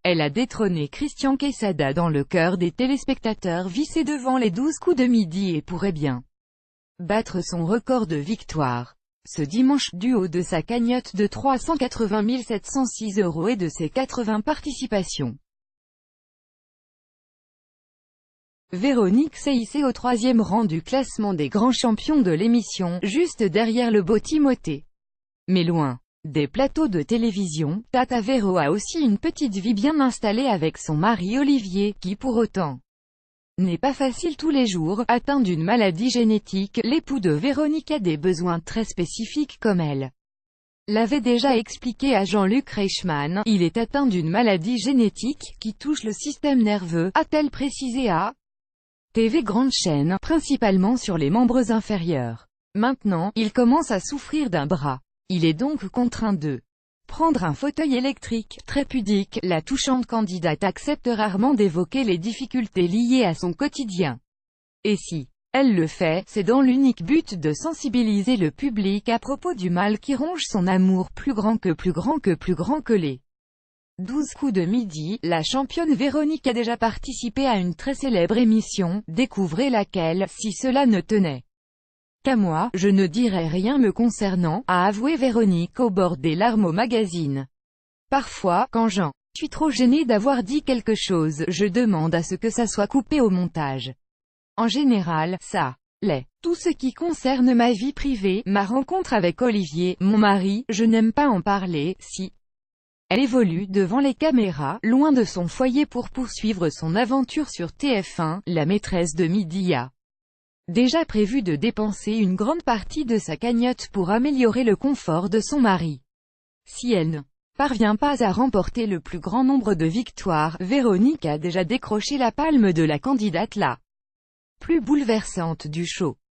Elle a détrôné Christian Quesada dans le cœur des téléspectateurs vissés devant les 12 coups de midi et pourrait bien battre son record de victoires ce dimanche, du haut de sa cagnotte de 380 706 € et de ses 80 participations. Véronique s'est hissée au 3e rang du classement des grands champions de l'émission, juste derrière le beau Timothée. Mais loin des plateaux de télévision, Tata Véro a aussi une petite vie bien installée avec son mari Olivier, qui pour autant n'est pas facile tous les jours. Atteint d'une maladie génétique, l'époux de Véronique a des besoins très spécifiques comme elle l'avait déjà expliqué à Jean-Luc Reichmann. Il est atteint d'une maladie génétique, qui touche le système nerveux, a-t-elle précisé à TV Grande Chaîne, principalement sur les membres inférieurs. Maintenant, il commence à souffrir d'un bras. Il est donc contraint de prendre un fauteuil électrique. Très pudique, la touchante candidate accepte rarement d'évoquer les difficultés liées à son quotidien. Et si elle le fait, c'est dans l'unique but de sensibiliser le public à propos du mal qui ronge son amour plus grand que les 12 coups de midi. La championne Véronique a déjà participé à une très célèbre émission, découvrez laquelle, si cela ne tenait qu'à moi, je ne dirais rien me concernant, a avoué Véronique au bord des larmes au magazine. Parfois, quand j'en suis trop gênée d'avoir dit quelque chose, je demande à ce que ça soit coupé au montage. En général, ça l'est. Tout ce qui concerne ma vie privée, ma rencontre avec Olivier, mon mari, je n'aime pas en parler. Si elle évolue devant les caméras, loin de son foyer pour poursuivre son aventure sur TF1, la maîtresse de midi a déjà prévu de dépenser une grande partie de sa cagnotte pour améliorer le confort de son mari. Si elle ne parvient pas à remporter le plus grand nombre de victoires, Véronique a déjà décroché la palme de la candidate la plus bouleversante du show.